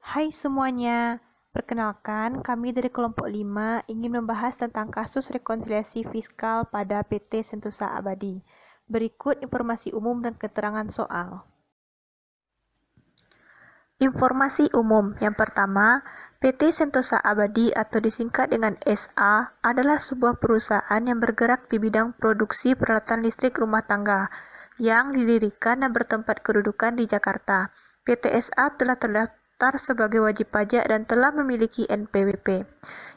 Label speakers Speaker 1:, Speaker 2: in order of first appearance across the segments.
Speaker 1: Hai semuanya, perkenalkan kami dari kelompok 5 ingin membahas tentang kasus rekonsiliasi fiskal pada PT Sentosa Abadi. Berikut informasi umum dan keterangan soal. Informasi umum yang pertama, PT Sentosa Abadi atau disingkat dengan SA adalah sebuah perusahaan yang bergerak di bidang produksi peralatan listrik rumah tangga yang didirikan dan bertempat kedudukan di Jakarta. PT SA telah terdaftar sebagai wajib pajak dan telah memiliki NPWP.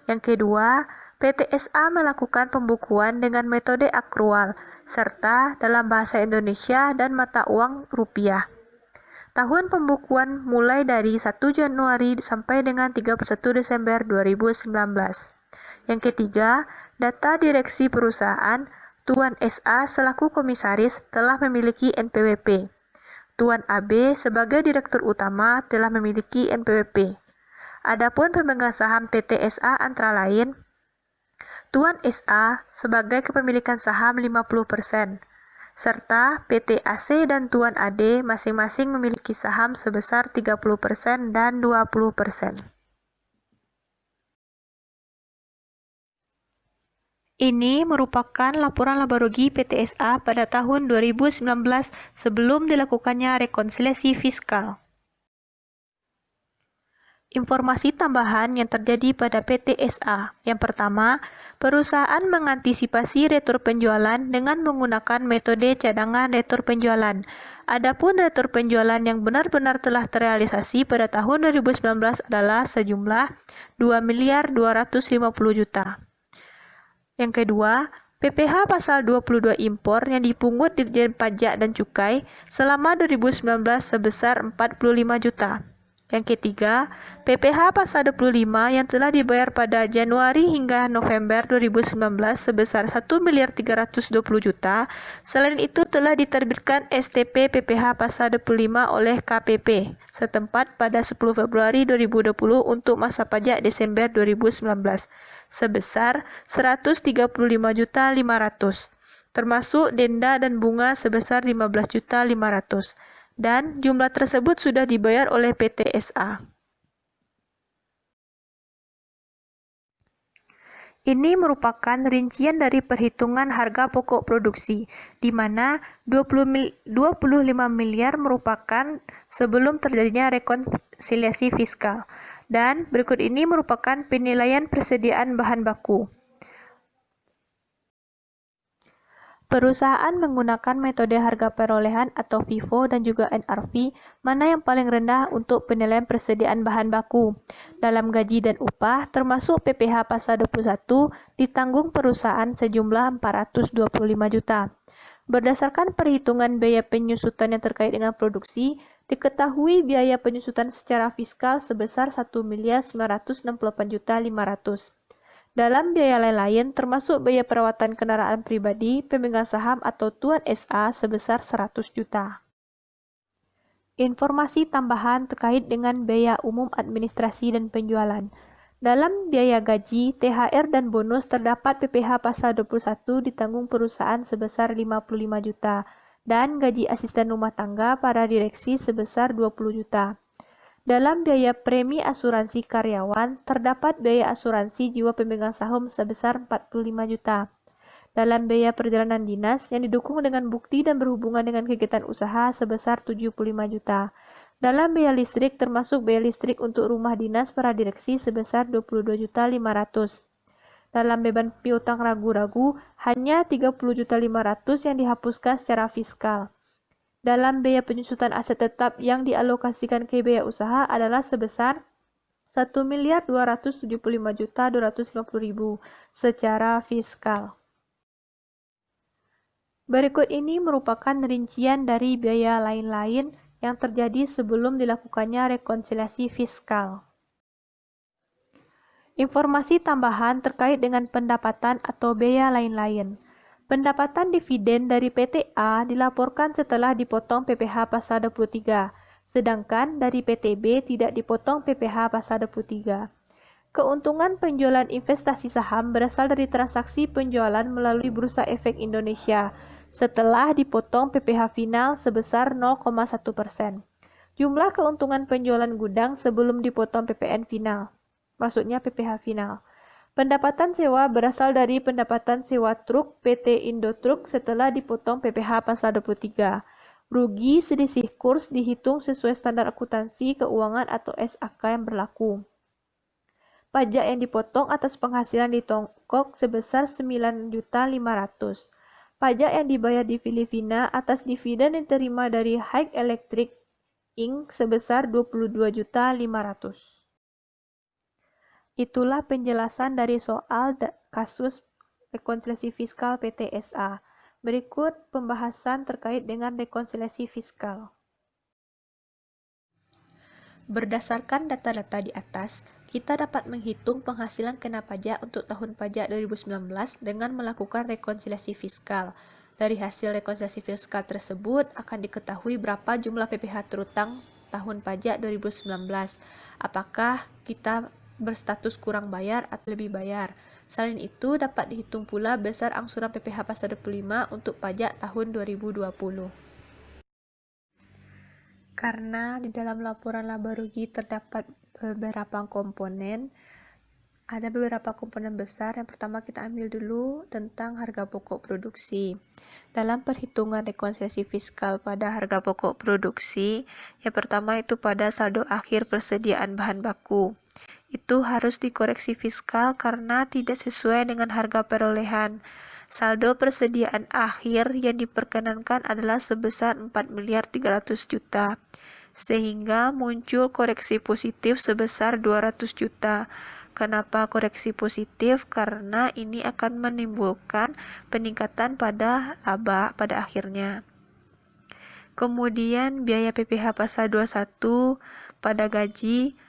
Speaker 1: Yang kedua, PT SA melakukan pembukuan dengan metode akrual serta dalam bahasa Indonesia dan mata uang rupiah. Tahun pembukuan mulai dari 1 Januari sampai dengan 31 Desember 2019. Yang ketiga, data direksi perusahaan, Tuan SA selaku komisaris telah memiliki NPWP. Tuan AB sebagai direktur utama telah memiliki NPWP. Adapun pemegang saham PT SA antara lain, Tuan SA sebagai kepemilikan saham 50%, serta PT AC dan Tuan AD masing-masing memiliki saham sebesar 30% dan 20%. Ini merupakan laporan laba rugi PT SA pada tahun 2019 sebelum dilakukannya rekonsiliasi fiskal. Informasi tambahan yang terjadi pada PT SA. Yang pertama, perusahaan mengantisipasi retur penjualan dengan menggunakan metode cadangan retur penjualan. Adapun retur penjualan yang benar-benar telah terrealisasi pada tahun 2019 adalah sejumlah 2.250 juta. Yang kedua, PPh pasal 22 impor yang dipungut Ditjen Pajak dan Cukai selama 2019 sebesar 45 juta. Yang ketiga, PPh pasal 25 yang telah dibayar pada Januari hingga November 2019 sebesar 1.320 juta. Selain itu telah diterbitkan STP PPh pasal 25 oleh KPP setempat pada 10 Februari 2020 untuk masa pajak Desember 2019 sebesar 135.500, termasuk denda dan bunga sebesar 15.500. Dan jumlah tersebut sudah dibayar oleh PT SA. Ini merupakan rincian dari perhitungan harga pokok produksi, di mana 25 miliar merupakan sebelum terjadinya rekonsiliasi fiskal. Dan berikut ini merupakan penilaian persediaan bahan baku. Perusahaan menggunakan metode harga perolehan atau FIFO dan juga NRV, mana yang paling rendah untuk penilaian persediaan bahan baku. Dalam gaji dan upah, termasuk PPh pasal 21, ditanggung perusahaan sejumlah 425 juta. Berdasarkan perhitungan biaya penyusutan yang terkait dengan produksi, diketahui biaya penyusutan secara fiskal sebesar 1.968.500. Dalam biaya lain-lain, termasuk biaya perawatan kendaraan pribadi, pemegang saham atau Tuan SA sebesar 100 juta. Informasi tambahan terkait dengan biaya umum administrasi dan penjualan. Dalam biaya gaji, THR dan bonus terdapat PPh pasal 21 ditanggung perusahaan sebesar 55 juta dan gaji asisten rumah tangga para direksi sebesar 20 juta. Dalam biaya premi asuransi karyawan, terdapat biaya asuransi jiwa pemegang saham sebesar 45 juta. Dalam biaya perjalanan dinas yang didukung dengan bukti dan berhubungan dengan kegiatan usaha sebesar 75 juta. Dalam biaya listrik termasuk biaya listrik untuk rumah dinas para direksi sebesar 22.500. Dalam beban piutang ragu-ragu hanya 30.500 yang dihapuskan secara fiskal. Dalam biaya penyusutan aset tetap yang dialokasikan ke biaya usaha adalah sebesar 1.275.250.000 secara fiskal. Berikut ini merupakan rincian dari biaya lain-lain yang terjadi sebelum dilakukannya rekonsiliasi fiskal. Informasi tambahan terkait dengan pendapatan atau biaya lain-lain. Pendapatan dividen dari PT A dilaporkan setelah dipotong PPh pasal 23, sedangkan dari PT B tidak dipotong PPh pasal 23. Keuntungan penjualan investasi saham berasal dari transaksi penjualan melalui Bursa Efek Indonesia setelah dipotong PPh final sebesar 0,1%. Jumlah keuntungan penjualan gudang sebelum dipotong PPN final, maksudnya PPH final. Pendapatan sewa berasal dari pendapatan sewa truk PT Indotruk setelah dipotong PPH pasal 23. Rugi selisih kurs dihitung sesuai standar akuntansi keuangan atau SAK yang berlaku. Pajak yang dipotong atas penghasilan di Tiongkok sebesar 9.500.000. Pajak yang dibayar di Filipina atas dividen yang diterima dari High Electric Inc. sebesar 22.500.000. Itulah penjelasan dari soal kasus rekonsiliasi fiskal PT SA. Berikut pembahasan terkait dengan rekonsiliasi fiskal. Berdasarkan data-data di atas, kita dapat menghitung penghasilan kena pajak untuk tahun pajak 2019 dengan melakukan rekonsiliasi fiskal. Dari hasil rekonsiliasi fiskal tersebut akan diketahui berapa jumlah PPH terutang tahun pajak 2019. Apakah kita berstatus kurang bayar atau lebih bayar. Selain itu, dapat dihitung pula besar angsuran PPH pasal 25 untuk pajak tahun 2020. Karena di dalam laporan laba rugi terdapat beberapa komponen, ada beberapa komponen besar. Yang pertama kita ambil dulu tentang harga pokok produksi. Dalam perhitungan rekonsiliasi fiskal pada harga pokok produksi, yang pertama itu pada saldo akhir persediaan bahan baku. Itu harus dikoreksi fiskal karena tidak sesuai dengan harga perolehan. Saldo persediaan akhir yang diperkenankan adalah sebesar 4.300.000.000, sehingga muncul koreksi positif sebesar 200 juta. Kenapa koreksi positif? Karena ini akan menimbulkan peningkatan pada laba pada akhirnya. Kemudian biaya PPH pasal 21 pada gaji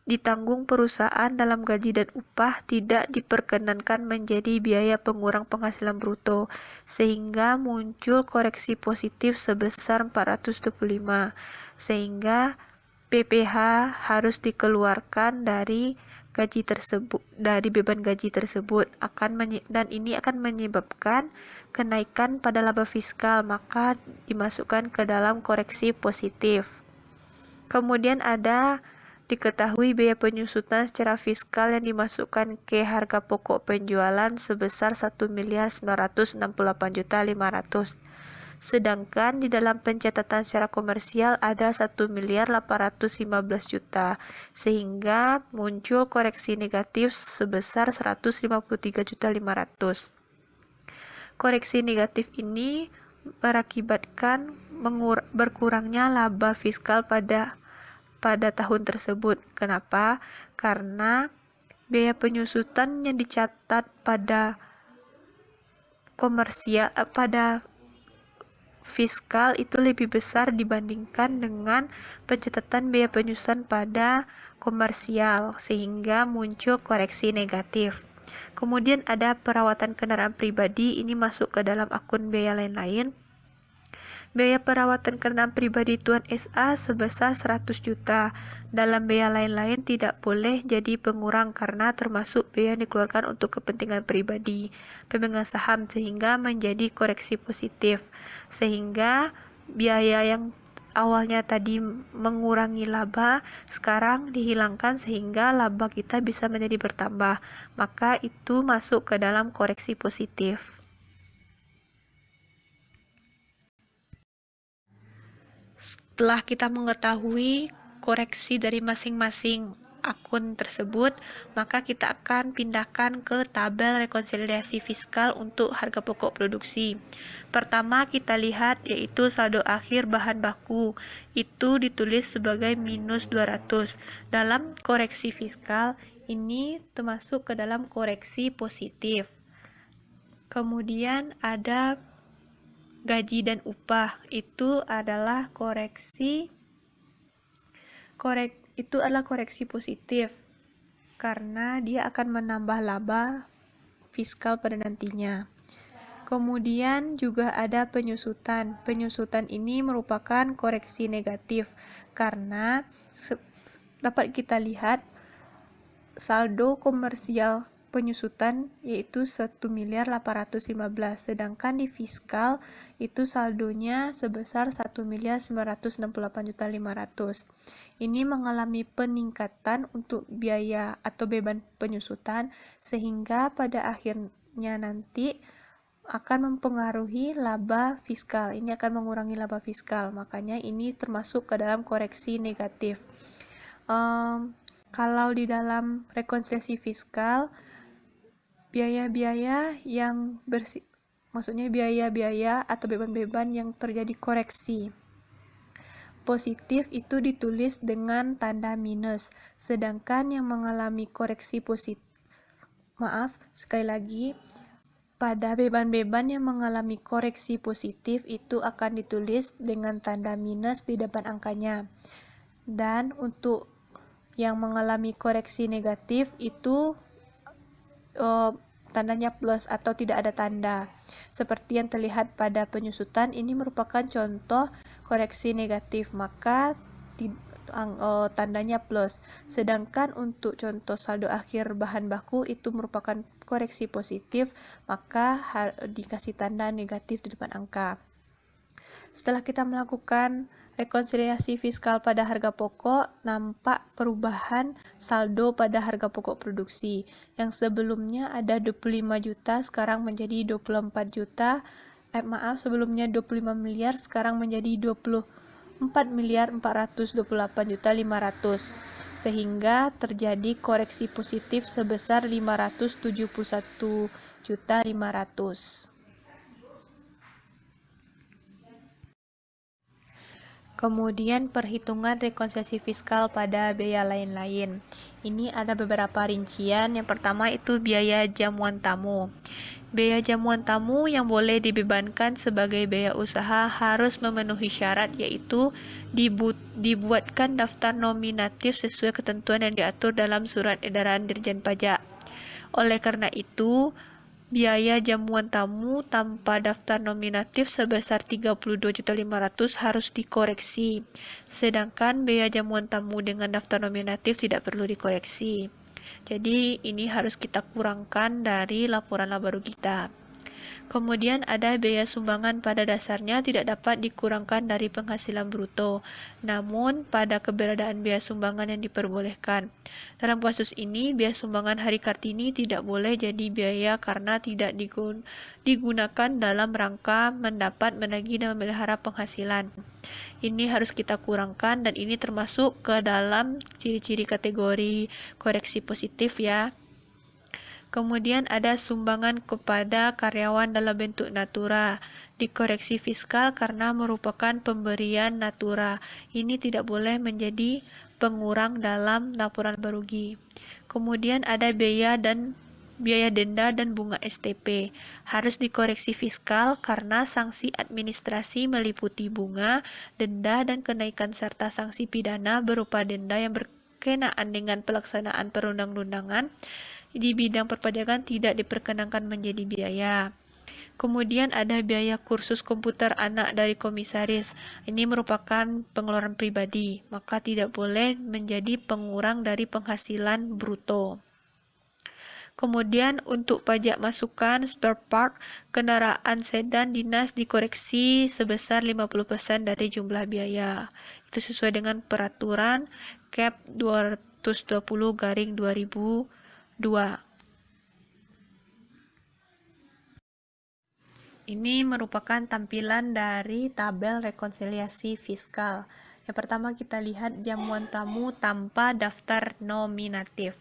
Speaker 1: ditanggung perusahaan dalam gaji dan upah tidak diperkenankan menjadi biaya pengurang penghasilan bruto, sehingga muncul koreksi positif sebesar 425, sehingga PPH harus dikeluarkan dari gaji tersebut, dari beban gaji tersebut, dan ini akan menyebabkan kenaikan pada laba fiskal, maka dimasukkan ke dalam koreksi positif. Kemudian diketahui biaya penyusutan secara fiskal yang dimasukkan ke harga pokok penjualan sebesar 1.968.500.000. Sedangkan di dalam pencatatan secara komersial ada 1.815.000.000, sehingga muncul koreksi negatif sebesar 153.500.000. Koreksi negatif ini berakibatkan berkurangnya laba fiskal pada tahun tersebut. Kenapa? Karena biaya penyusutan yang dicatat pada komersial pada fiskal itu lebih besar dibandingkan dengan pencatatan biaya penyusutan pada komersial, sehingga muncul koreksi negatif. Kemudian ada perawatan kendaraan pribadi, ini masuk ke dalam akun biaya lain-lain. Biaya perawatan kendaraan pribadi Tuan SA sebesar 100 juta. Dalam biaya lain-lain tidak boleh jadi pengurang karena termasuk biaya yang dikeluarkan untuk kepentingan pribadi, pemegang saham, sehingga menjadi koreksi positif. Sehingga biaya yang awalnya tadi mengurangi laba, sekarang dihilangkan sehingga laba kita bisa menjadi bertambah. Maka itu masuk ke dalam koreksi positif. Setelah kita mengetahui koreksi dari masing-masing akun tersebut, maka kita akan pindahkan ke tabel rekonsiliasi fiskal untuk harga pokok produksi. Pertama kita lihat yaitu saldo akhir bahan baku, itu ditulis sebagai minus 200. Dalam koreksi fiskal ini termasuk ke dalam koreksi positif. Kemudian ada gaji dan upah, itu adalah koreksi positif karena dia akan menambah laba fiskal pada nantinya. Kemudian juga ada penyusutan. Penyusutan ini merupakan koreksi negatif karena dapat kita lihat saldo komersial penyusutan yaitu 1.815.000.000, sedangkan di fiskal itu saldonya sebesar 1.968.500.000. Ini mengalami peningkatan untuk biaya atau beban penyusutan sehingga pada akhirnya nanti akan mempengaruhi laba fiskal. Ini akan mengurangi laba fiskal, makanya ini termasuk ke dalam koreksi negatif. Kalau di dalam rekonsiliasi fiskal, biaya-biaya yang maksudnya biaya-biaya atau beban-beban yang terjadi koreksi positif itu ditulis dengan tanda minus, sedangkan yang mengalami koreksi positif, sekali lagi, pada beban-beban yang mengalami koreksi positif itu akan ditulis dengan tanda minus di depan angkanya. Dan untuk yang mengalami koreksi negatif itu tandanya plus atau tidak ada tanda. Seperti yang terlihat pada penyusutan, ini merupakan contoh koreksi negatif, maka tandanya plus. Sedangkan untuk contoh saldo akhir bahan baku itu merupakan koreksi positif, maka dikasih tanda negatif di depan angka. Setelah kita melakukan rekonsiliasi fiskal pada harga pokok, nampak perubahan saldo pada harga pokok produksi. Yang sebelumnya ada 25 juta, sekarang menjadi 24 juta. Sebelumnya 25 miliar, sekarang menjadi 24.428.500.000. Sehingga terjadi koreksi positif sebesar 571.500.000. Kemudian perhitungan rekonsiliasi fiskal pada biaya lain-lain. Ini ada beberapa rincian. Yang pertama itu biaya jamuan tamu. Biaya jamuan tamu yang boleh dibebankan sebagai biaya usaha harus memenuhi syarat, yaitu dibuatkan daftar nominatif sesuai ketentuan yang diatur dalam Surat Edaran Dirjen Pajak. Oleh karena itu, biaya jamuan tamu tanpa daftar nominatif sebesar 32.500.000 harus dikoreksi. Sedangkan biaya jamuan tamu dengan daftar nominatif tidak perlu dikoreksi. Jadi ini harus kita kurangkan dari laporan laba rugi kita. Kemudian ada biaya sumbangan pada dasarnya tidak dapat dikurangkan dari penghasilan bruto, namun pada keberadaan biaya sumbangan yang diperbolehkan. Dalam kasus ini, biaya sumbangan Hari Kartini tidak boleh jadi biaya karena tidak digunakan dalam rangka mendapat, menagih, dan memelihara penghasilan. Ini harus kita kurangkan dan ini termasuk ke dalam ciri-ciri kategori koreksi positif ya. Kemudian ada sumbangan kepada karyawan dalam bentuk natura. Dikoreksi fiskal karena merupakan pemberian natura. Ini tidak boleh menjadi pengurang dalam laporan laba rugi. Kemudian ada biaya denda dan bunga STP. Harus dikoreksi fiskal karena sanksi administrasi meliputi bunga, denda, dan kenaikan serta sanksi pidana berupa denda yang berkenaan dengan pelaksanaan perundang-undangan di bidang perpajakan tidak diperkenankan menjadi biaya. Kemudian ada biaya kursus komputer anak dari komisaris. Ini merupakan pengeluaran pribadi, maka tidak boleh menjadi pengurang dari penghasilan bruto. Kemudian untuk pajak masukan spare part kendaraan sedan dinas dikoreksi sebesar 50% dari jumlah biaya. Itu sesuai dengan peraturan Cap 220/2002. Ini merupakan tampilan dari tabel rekonsiliasi fiskal. Yang pertama kita lihat jamuan tamu tanpa daftar nominatif.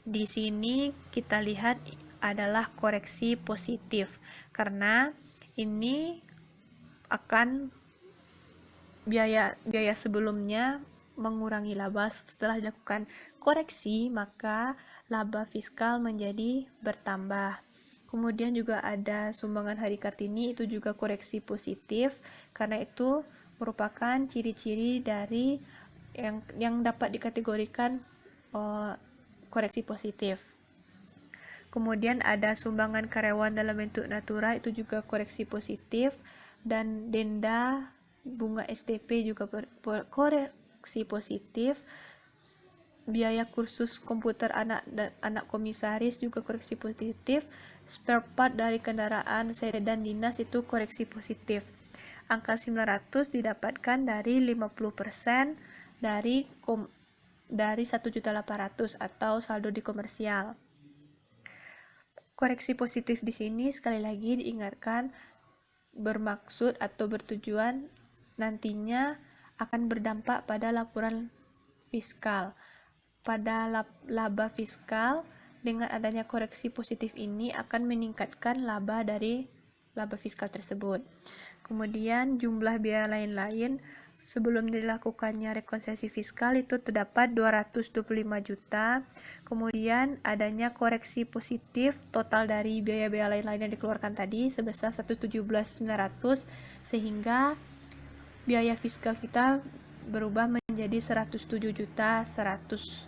Speaker 1: Di sini kita lihat adalah koreksi positif karena ini akan biaya sebelumnya mengurangi laba. Setelah dilakukan koreksi, maka laba fiskal menjadi bertambah. Kemudian juga ada sumbangan Hari Kartini, itu juga koreksi positif karena itu merupakan ciri-ciri dari yang dapat dikategorikan koreksi positif. Kemudian ada sumbangan karyawan dalam bentuk natura, itu juga koreksi positif, dan denda bunga STP juga koreksi positif. biaya kursus komputer anak komisaris juga koreksi positif. Spare part dari kendaraan sedan dinas itu koreksi positif. Angka 900 didapatkan dari 50% dari 1.800.000 atau saldo di komersial. Koreksi positif di sini sekali lagi diingatkan bermaksud atau bertujuan nantinya akan berdampak pada laporan fiskal. Pada laba fiskal, dengan adanya koreksi positif ini akan meningkatkan laba dari laba fiskal tersebut. Kemudian jumlah biaya lain-lain sebelum dilakukannya rekonsiliasi fiskal itu terdapat 225 juta. Kemudian adanya koreksi positif total dari biaya-biaya lain-lain yang dikeluarkan tadi sebesar 117.900 sehingga biaya fiskal kita berubah menjadi 107.100.000.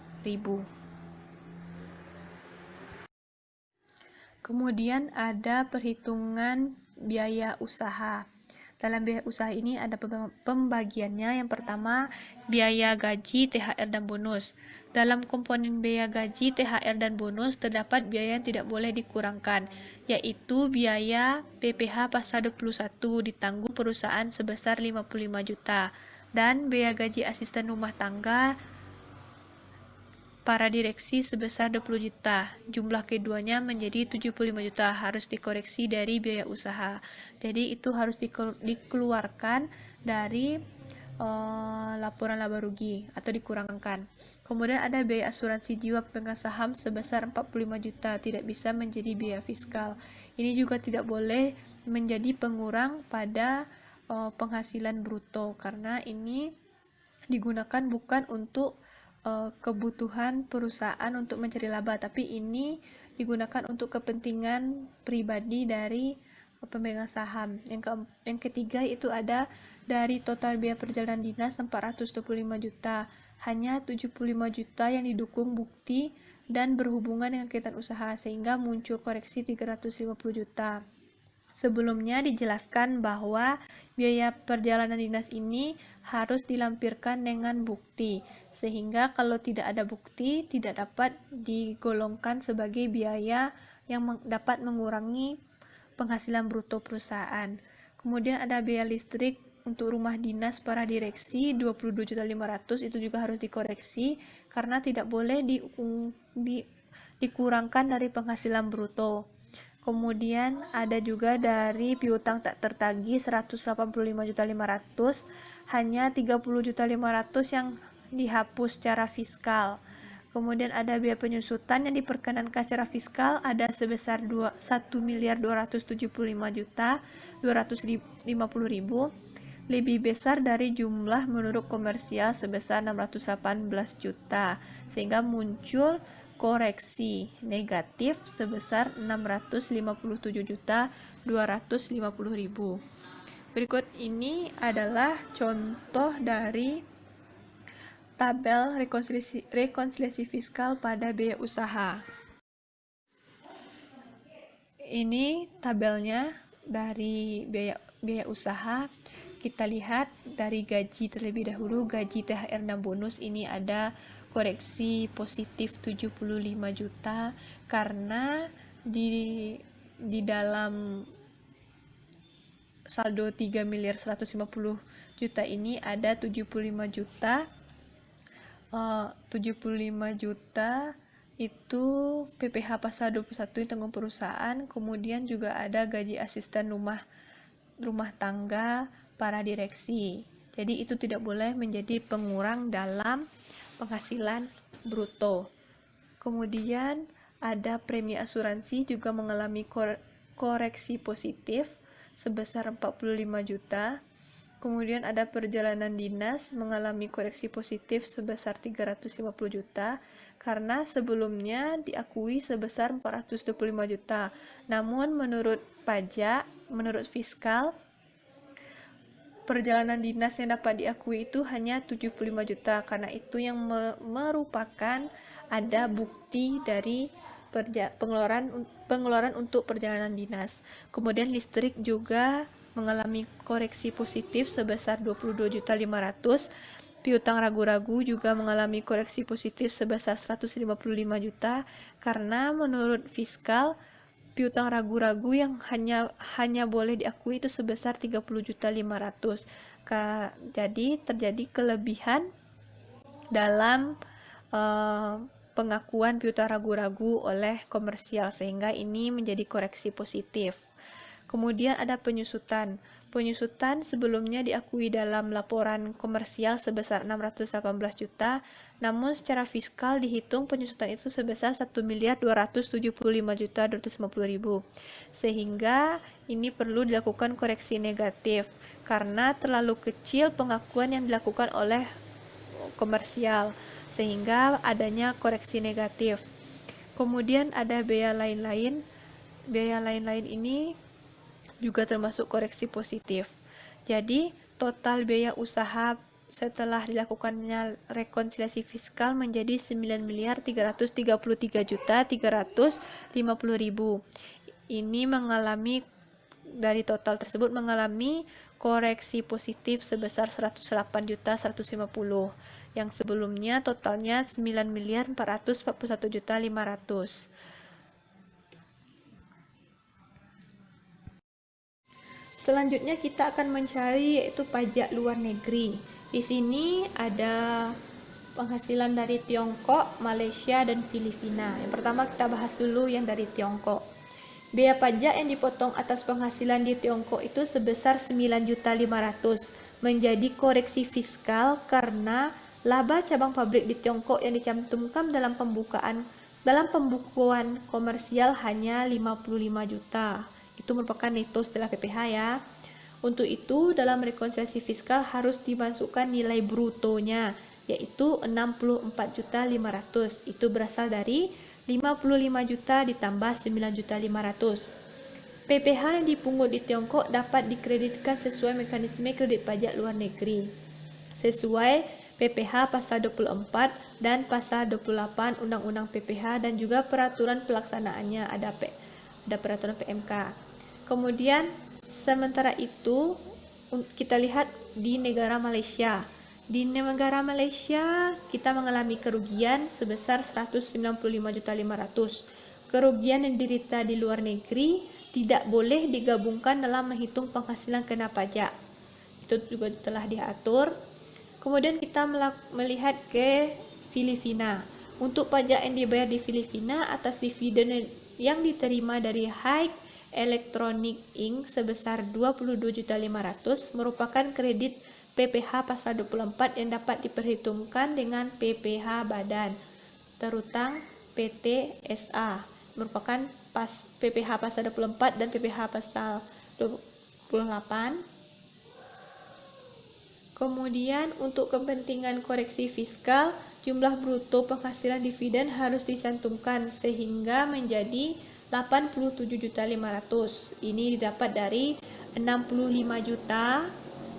Speaker 1: Kemudian ada perhitungan biaya usaha. Dalam biaya usaha ini ada pembagiannya. Yang pertama, biaya gaji, THR, dan bonus. Dalam komponen biaya gaji, THR, dan bonus terdapat biaya yang tidak boleh dikurangkan, yaitu biaya PPh pasal 21 ditanggung perusahaan sebesar 55 juta dan biaya gaji asisten rumah tangga para direksi sebesar 20 juta. Jumlah keduanya menjadi 75 juta, harus dikoreksi dari biaya usaha. Jadi itu harus dikeluarkan dari laporan laba rugi atau dikurangkan. Kemudian ada biaya asuransi jiwa pemegang saham sebesar 45 juta, tidak bisa menjadi biaya fiskal. Ini juga tidak boleh menjadi pengurang pada penghasilan bruto karena ini digunakan bukan untuk kebutuhan perusahaan untuk mencari laba, tapi ini digunakan untuk kepentingan pribadi dari pemegang saham. Yang ketiga itu ada dari total biaya perjalanan dinas 425 juta, hanya 75 juta yang didukung bukti dan berhubungan dengan kegiatan usaha sehingga muncul koreksi 350 juta. Sebelumnya dijelaskan bahwa biaya perjalanan dinas ini harus dilampirkan dengan bukti, sehingga kalau tidak ada bukti tidak dapat digolongkan sebagai biaya yang dapat mengurangi penghasilan bruto perusahaan. Kemudian ada biaya listrik untuk rumah dinas para direksi 22.500.000, itu juga harus dikoreksi karena tidak boleh dikurangkan dari penghasilan bruto. Kemudian ada juga dari piutang tak tertagih 185.500.000, hanya 30.500.000 yang dihapus secara fiskal. Kemudian ada biaya penyusutan yang diperkenankan secara fiskal ada sebesar 1.275.250.000, lebih besar dari jumlah menurut komersial sebesar 618 juta, sehingga muncul koreksi negatif sebesar 657.250.000. Berikut ini adalah contoh dari tabel rekonsiliasi fiskal pada biaya usaha. Ini tabelnya dari biaya usaha. Kita lihat dari gaji terlebih dahulu, gaji, THR, dan bonus ini ada koreksi positif 75 juta karena di dalam saldo 3.150 juta ini ada 75 juta itu PPh pasal 21 ditanggung perusahaan. Kemudian juga ada gaji asisten rumah tangga para direksi. Jadi itu tidak boleh menjadi pengurang dalam penghasilan bruto. Kemudian ada premi asuransi juga mengalami koreksi positif sebesar 45 juta. Kemudian ada perjalanan dinas mengalami koreksi positif sebesar 350 juta karena sebelumnya diakui sebesar 425 juta. Namun menurut pajak, menurut fiskal, perjalanan dinas yang dapat diakui itu hanya 75 juta. Karena itu yang merupakan ada bukti dari pengeluaran untuk perjalanan dinas. Kemudian listrik juga mengalami koreksi positif sebesar 22.500.000 Piutang ragu-ragu juga mengalami koreksi positif sebesar 155 juta karena menurut fiskal piutang ragu-ragu yang hanya boleh diakui itu sebesar 30.500.000. Jadi terjadi kelebihan dalam pengakuan piutang ragu-ragu oleh komersial sehingga ini menjadi koreksi positif. Kemudian ada penyusutan. Penyusutan sebelumnya diakui dalam laporan komersial sebesar 618 juta, namun secara fiskal dihitung penyusutan itu sebesar 1.275.250.000. Sehingga ini perlu dilakukan koreksi negatif karena terlalu kecil pengakuan yang dilakukan oleh komersial sehingga adanya koreksi negatif. Kemudian ada biaya lain-lain. Biaya lain-lain ini juga termasuk koreksi positif. Jadi, total biaya usaha setelah dilakukannya rekonsiliasi fiskal menjadi 9.333.350.000. Ini dari total tersebut mengalami koreksi positif sebesar 108.150.000. Yang sebelumnya totalnya 9.441.500.000. Selanjutnya kita akan mencari yaitu pajak luar negeri. Di sini ada penghasilan dari Tiongkok, Malaysia, dan Filipina. Yang pertama kita bahas dulu yang dari Tiongkok. Biaya pajak yang dipotong atas penghasilan di Tiongkok itu sebesar 9.500.000 menjadi koreksi fiskal karena laba cabang pabrik di Tiongkok yang dicantumkan dalam pembukuan komersial hanya 55 juta. Itu merupakan neto setelah PPh ya. Untuk itu dalam rekonsiliasi fiskal harus dimasukkan nilai brutonya yaitu 64.500.000. Itu berasal dari 55 juta ditambah 9.500.000. PPh yang dipungut di Tiongkok dapat dikreditkan sesuai mekanisme kredit pajak luar negeri sesuai PPh pasal 24 dan pasal 28 Undang-Undang PPh dan juga peraturan pelaksanaannya ada peraturan PMK. Kemudian sementara itu kita lihat di negara Malaysia. Di negara Malaysia kita mengalami kerugian sebesar 195.500.000. Kerugian yang diderita di luar negeri tidak boleh digabungkan dalam menghitung penghasilan kena pajak. Itu juga telah diatur. Kemudian kita melihat ke Filipina. Untuk pajak yang dibayar di Filipina atas dividen yang diterima dari High Electronic Inc. sebesar 22.500.000 merupakan kredit PPh pasal 24 yang dapat diperhitungkan dengan PPh badan terutang PT SA merupakan PPh pasal 24 dan PPh pasal 28. Kemudian untuk kepentingan koreksi fiskal jumlah bruto penghasilan dividen harus dicantumkan sehingga menjadi 87.500.000. Ini didapat dari 65 juta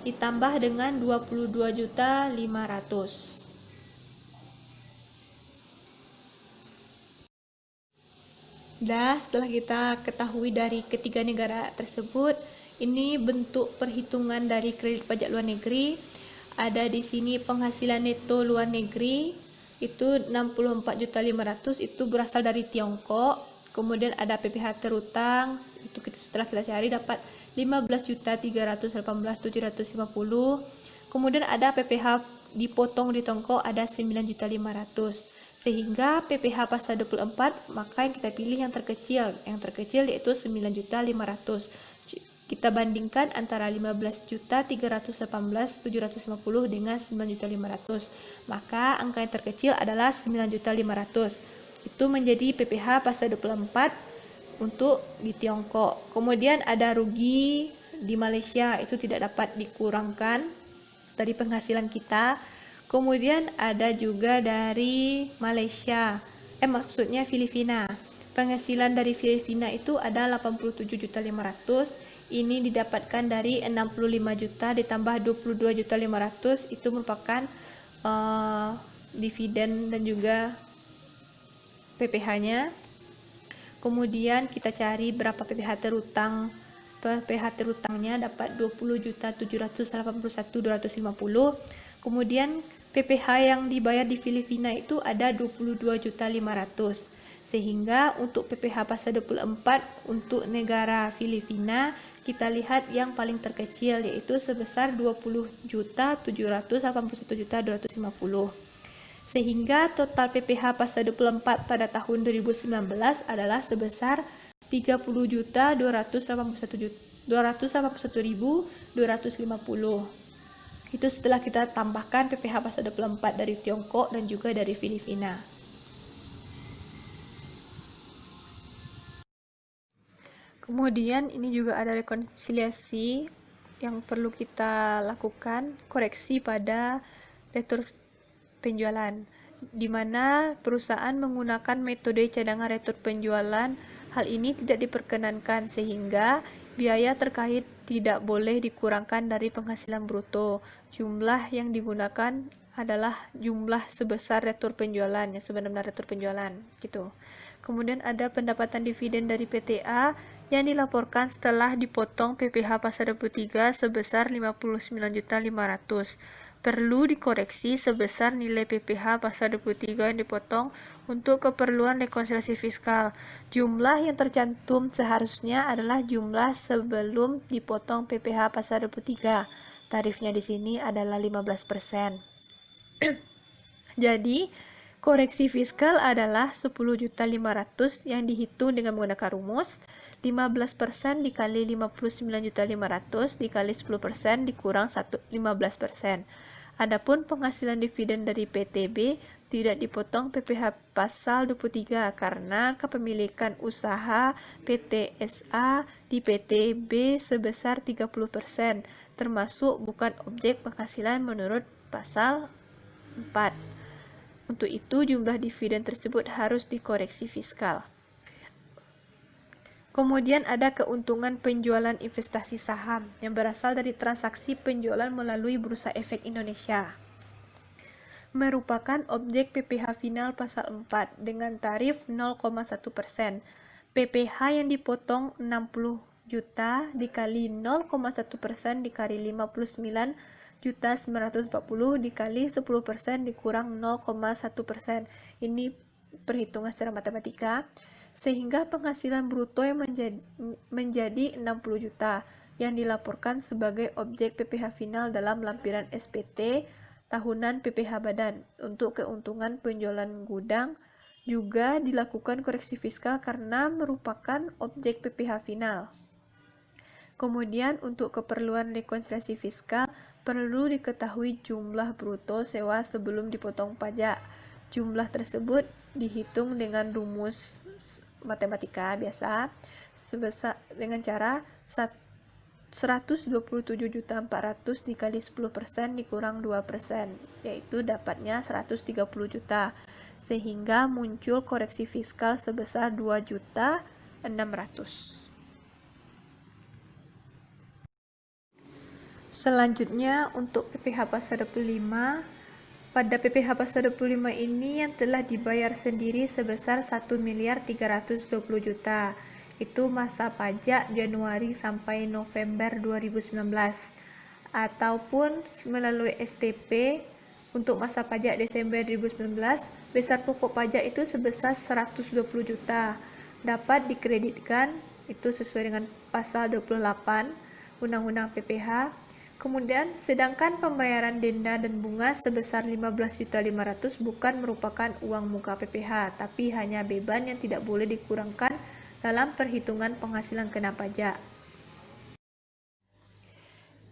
Speaker 1: ditambah dengan 22.500.000. Setelah kita ketahui dari ketiga negara tersebut, ini bentuk perhitungan dari kredit pajak luar negeri. Ada di sini penghasilan neto luar negeri itu 64.500.000 itu berasal dari Tiongkok. Kemudian ada PPh terutang, itu setelah kita cari dapat 15.318.750. Kemudian ada PPh dipotong di Tiongkok ada 9.500.000. Sehingga PPh pasal 24 maka yang kita pilih yang terkecil yaitu 9.500.000. Kita bandingkan antara 15.318.750 dengan 9.500.000. Maka angka yang terkecil adalah 9.500.000. Itu menjadi PPh pasal 24 untuk di Tiongkok. Kemudian ada rugi di Malaysia, itu tidak dapat dikurangkan dari penghasilan kita. Kemudian ada juga dari Malaysia, maksudnya Filipina. Penghasilan dari Filipina itu ada 87.500.000. Ini didapatkan dari 65 juta ditambah 22.500.000. Itu merupakan dividen dan juga PPh-nya. Kemudian kita cari berapa PPh terutang. PPh terutangnya dapat 20.781.250. Kemudian PPh yang dibayar di Filipina itu ada 22.500.000. Sehingga untuk PPh pasal 24 untuk negara Filipina kita lihat yang paling terkecil yaitu sebesar 20.781.250. Sehingga total PPh pasal 24 pada tahun 2019 adalah sebesar 30.281.250. Itu setelah kita tambahkan PPh pasal 24 dari Tiongkok dan juga dari Filipina. Kemudian ini juga ada rekonsiliasi yang perlu kita lakukan, koreksi pada retur penjualan, di mana perusahaan menggunakan metode cadangan retur penjualan. Hal ini tidak diperkenankan sehingga biaya terkait tidak boleh dikurangkan dari penghasilan bruto. Jumlah yang digunakan adalah jumlah sebesar retur penjualan, yang sebenarnya retur penjualan gitu. Kemudian ada pendapatan dividen dari PTA yang dilaporkan setelah dipotong PPh pasal 23 sebesar 59.500.000. Perlu dikoreksi sebesar nilai PPh pasal 23 yang dipotong untuk keperluan rekonsiliasi fiskal. Jumlah yang tercantum seharusnya adalah jumlah sebelum dipotong PPh pasal 23. Tarifnya di sini adalah 15%. Jadi, koreksi fiskal adalah 10.500.000 yang dihitung dengan menggunakan rumus 15% dikali 59.500 dikali 10% dikurang 15%. Adapun penghasilan dividen dari PTB tidak dipotong PPh pasal 23 karena kepemilikan usaha PTSA di PTB sebesar 30%, termasuk bukan objek penghasilan menurut pasal 4. Untuk itu, jumlah dividen tersebut harus dikoreksi fiskal. Kemudian ada keuntungan penjualan investasi saham yang berasal dari transaksi penjualan melalui Bursa Efek Indonesia. Merupakan objek PPh final pasal 4 dengan tarif 0,1%. PPh yang dipotong 60 juta dikali 0,1% dikali 59.940 dikali 10% dikurang 0,1%. Ini perhitungan secara matematika. Sehingga penghasilan bruto yang menjadi 60 juta yang dilaporkan sebagai objek PPh final dalam lampiran SPT tahunan PPh badan. Untuk keuntungan penjualan gudang juga dilakukan koreksi fiskal karena merupakan objek PPh final. Kemudian untuk keperluan rekonsiliasi fiskal perlu diketahui jumlah bruto sewa sebelum dipotong pajak. Jumlah tersebut dihitung dengan rumus matematika biasa sebesar dengan cara 127.400.000 dikali 10% dikurang 2%, yaitu dapatnya 130 juta, sehingga muncul koreksi fiskal sebesar 2.600.000. Selanjutnya untuk PPh pasal 25, pada PPh pasal 25 ini yang telah dibayar sendiri sebesar 1.320 juta. Itu masa pajak Januari sampai November 2019. Ataupun melalui STP untuk masa pajak Desember 2019, besar pokok pajak itu sebesar 120 juta. Dapat dikreditkan, itu sesuai dengan pasal 28 Undang-Undang PPh. Kemudian, sedangkan pembayaran denda dan bunga sebesar 15.500.000 bukan merupakan uang muka PPh, tapi hanya beban yang tidak boleh dikurangkan dalam perhitungan penghasilan kena pajak.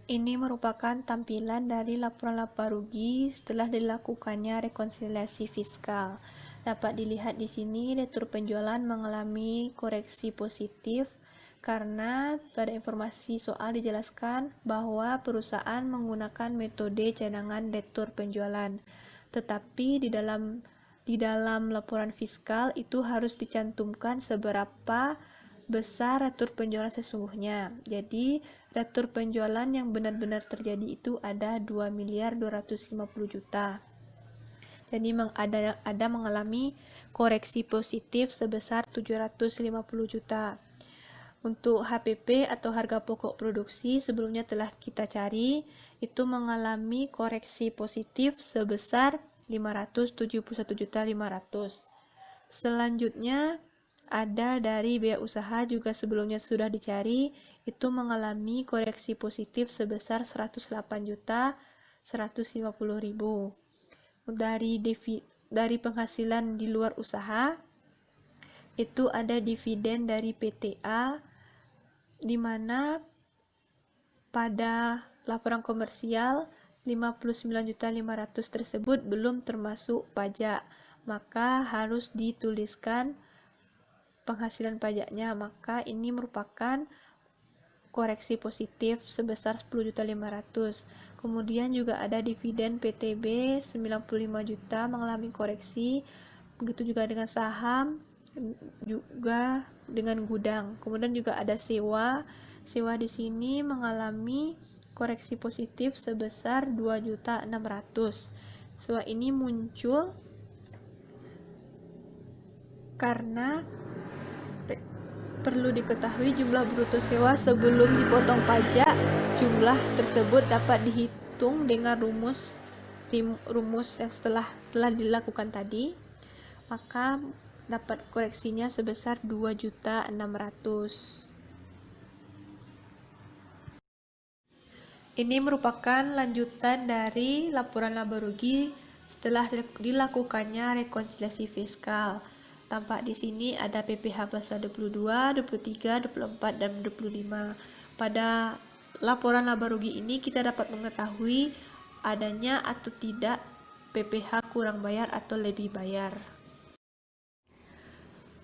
Speaker 1: Ini merupakan tampilan dari laporan laba rugi setelah dilakukannya rekonsiliasi fiskal. Dapat dilihat di sini retur penjualan mengalami koreksi positif karena pada informasi soal dijelaskan bahwa perusahaan menggunakan metode cadangan retur penjualan. Tetapi di dalam laporan fiskal itu harus dicantumkan seberapa besar retur penjualan sesungguhnya. Jadi, retur penjualan yang benar-benar terjadi itu ada 2.250 juta. Jadi ada mengalami koreksi positif sebesar 750 juta. Untuk HPP atau harga pokok produksi sebelumnya telah kita cari, itu mengalami koreksi positif sebesar 571.500.000. Selanjutnya ada dari biaya usaha juga sebelumnya sudah dicari, itu mengalami koreksi positif sebesar 108.150.000. Dari penghasilan di luar usaha itu ada dividen dari PTA, di mana pada laporan komersial 59.500.000 tersebut belum termasuk pajak, maka harus dituliskan penghasilan pajaknya, maka ini merupakan koreksi positif sebesar 10.500.000. Kemudian juga ada dividen PTB 95 juta mengalami koreksi, begitu juga dengan saham, juga dengan gudang. Kemudian juga ada sewa di sini mengalami koreksi positif sebesar 2.600.000. Sewa ini muncul karena perlu diketahui jumlah bruto sewa sebelum dipotong pajak. Jumlah tersebut dapat dihitung dengan rumus yang telah dilakukan tadi, maka dapat koreksinya sebesar 2.600.000. Ini merupakan lanjutan dari laporan laba rugi setelah dilakukannya rekonsiliasi fiskal. Tampak di sini ada PPh pasal 22, 23, 24, dan 25. Pada laporan laba rugi ini kita dapat mengetahui adanya atau tidak PPh kurang bayar atau lebih bayar.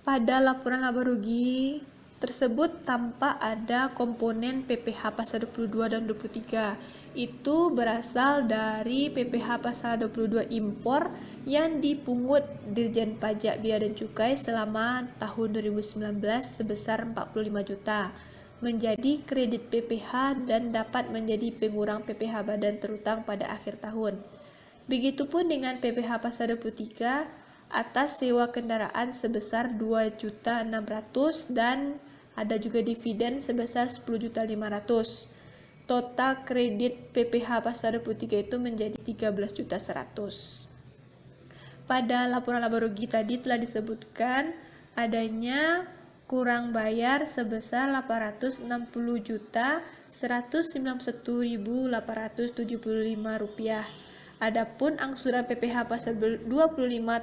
Speaker 1: Pada laporan laba rugi tersebut tampak ada komponen PPh pasal 22 dan 23. Itu berasal dari PPh pasal 22 impor yang dipungut Dirjen Pajak Bea dan Cukai selama tahun 2019 sebesar 45 juta menjadi kredit PPh dan dapat menjadi pengurang PPh badan terutang pada akhir tahun. Begitupun dengan PPh pasal 23 atas sewa kendaraan sebesar 2.600.000 dan ada juga dividen sebesar 10.500.000. Total kredit PPh pasal 23 itu menjadi 13.100.000. Pada laporan laba rugi tadi telah disebutkan adanya kurang bayar sebesar 860.191.875 rupiah. Adapun angsuran PPh pasal 25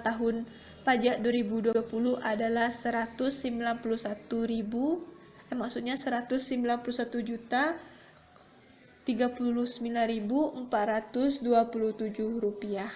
Speaker 1: tahun pajak 2020 adalah 191.427 rupiah.